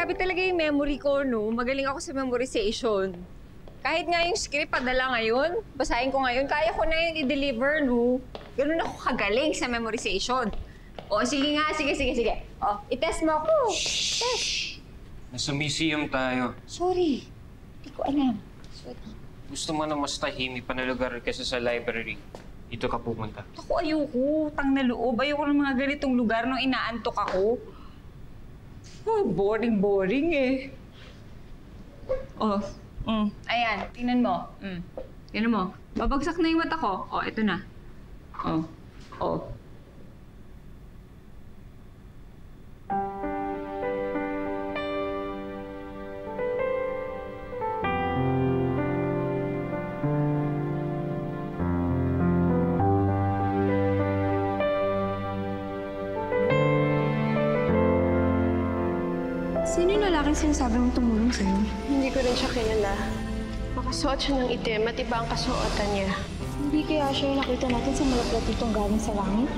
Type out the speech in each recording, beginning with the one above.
Grabe talaga yung memory ko, no? Magaling ako sa memorization. Kahit nga yung script padala ngayon, basahin ko ngayon, kaya ko na yung i-deliver, no? Ganun ako kagaling sa memorization. O, sige nga, sige. O, i-test mo ako. Test. Nasa museum tayo. Sorry. Hindi ko alam. Sorry. Gusto mo na mas tahimik pa na lugar kaysa sa library. Dito ka pumunta. Ako ayoko. Tang na loob. Ayoko ng mga ganitong lugar nung inaantok ako. Oh, boring eh. Oh, ayan. Tingnan mo. Tingnan mo. Babagsak na yung mata ko. Oh, ito na. Oh. Sino yung lalaking sinasabi mong tumulong sa'yo? Hindi ko rin siya kilala. Nakasuot siya ng itim at iba ang kasuotan niya. Hindi kaya siya yung nakita natin sa malaplatitong galing sa langit?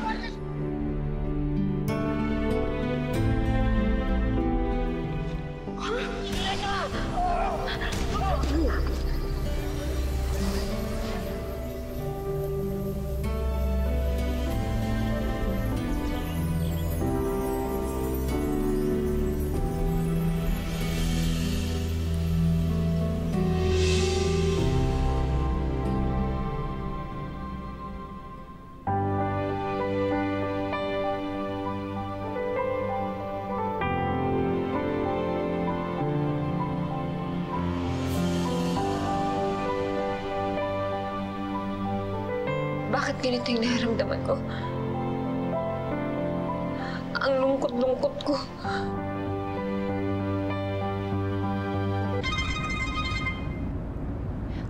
Bakit ganito yung nararamdaman ko? Ang lungkot-lungkot ko.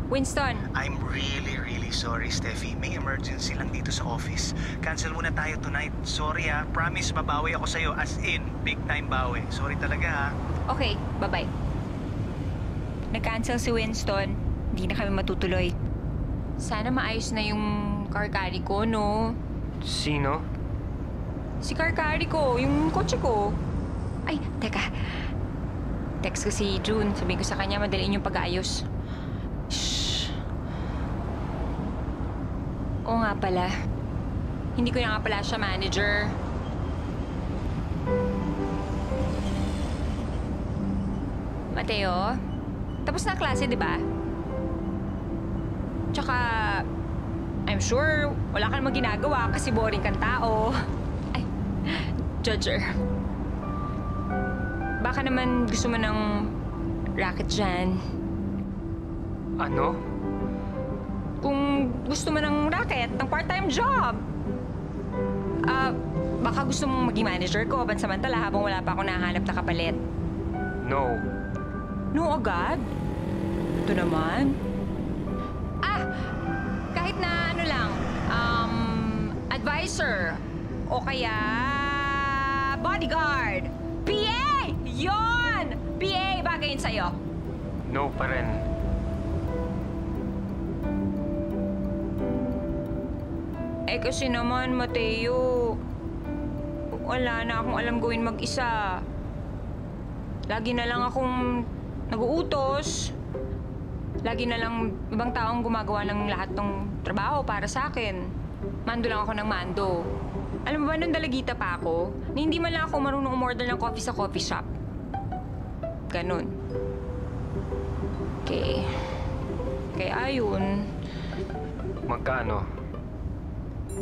Winston. I'm really sorry, Steffi. May emergency lang dito sa office. Cancel muna tayo tonight. Sorry ha. Promise, babawi ako sa'yo. As in, big time bawi. Sorry talaga ha. Okay, bye-bye. Nag-cancel si Winston. Hindi na kami matutuloy. Sana maayos na yung car-carry ko, no? Sino? Si car-carry ko, yung kotse ko. Ay, teka. Text ko si June. Sabihin ko sa kanya, madaliin yung pag-aayos. Shhh. Oo nga pala. Hindi ko na nga pala siya manager. Mateo, tapos na klase, di ba? Tsaka, I'm sure wala ka namang ginagawa kasi boring kang tao. Ay, judger. Baka naman gusto mo ng racket dyan. Ano? Kung gusto mo ng racket, ng part-time job. Baka gusto mong maging manager ko pansamantala habang wala pa akong nahanap na kapalit. No. No agad? Ito naman. Kahit na ano lang, advisor, o kaya bodyguard, PA! Yon! PA, bagay yun sa'yo. No pa rin. Eh kasi naman, Mateo, wala na akong alam gawin mag-isa. Lagi na lang akong nag-uutos. Lagi na lang ibang taong gumagawa ng lahat ng trabaho para sa akin. Mando lang ako ng mando. Alam mo ba, nung dalagita pa ako, na hindi man lang ako marunong umorder ng coffee sa coffee shop. Ganon. Kaya ayun. Magkano?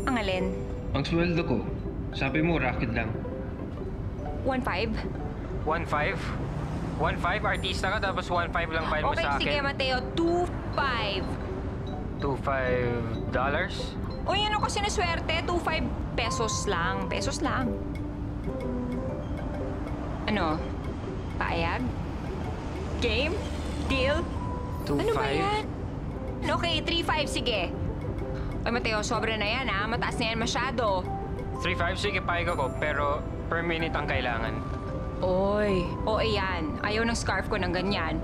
Ang alin? Ang sweldo ko. Sabi mo, racket lang. 1.5? 1.5? 1.5? Artista ka, tapos 1.5 lang file mo sa akin. Okay, sige, Mateo. 2.5. $2.5? O yan ako sinuswerte. 2.5 pesos lang. Pesos lang. Ano? Paayag? Game? Deal? 2.5? Ano ba yan? Okay, 3.5. Sige. Ay, Mateo, sobra na yan, ha? Mataas na yan masyado. 3.5? Sige, payag ako. Pero per minute ang kailangan. Oy. O, ayan. Ayaw ng scarf ko ng ganyan.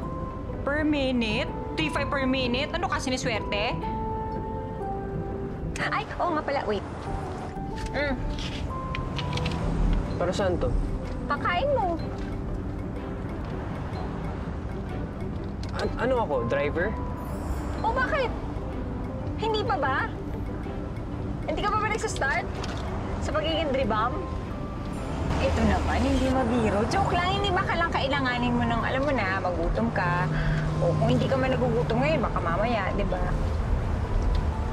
Per minute? 3.5 per minute? Ano ka, siniswerte? Ay, oo nga pala. Wait. Para saan to? Pakain mo. Ano ako? Driver? O bakit? Hindi pa ba? Hindi ka pa ba nagsastart? Sa pagiging dribam? Ito naman, hindi mabiro. Joke lang, hindi ba ka lang kailanganin mo ng, alam mo na, magutom ka. O kung hindi ka man nagugutom ngayon, baka mamaya, di ba?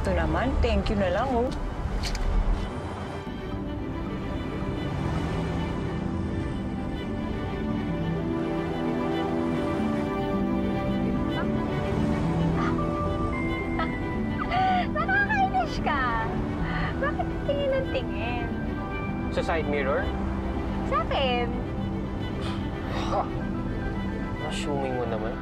Ito naman, thank you na lang, oh. Nakakainis ka. Bakit tingin ng tingin? Sa side mirror? Sa akin? Assuming mo naman.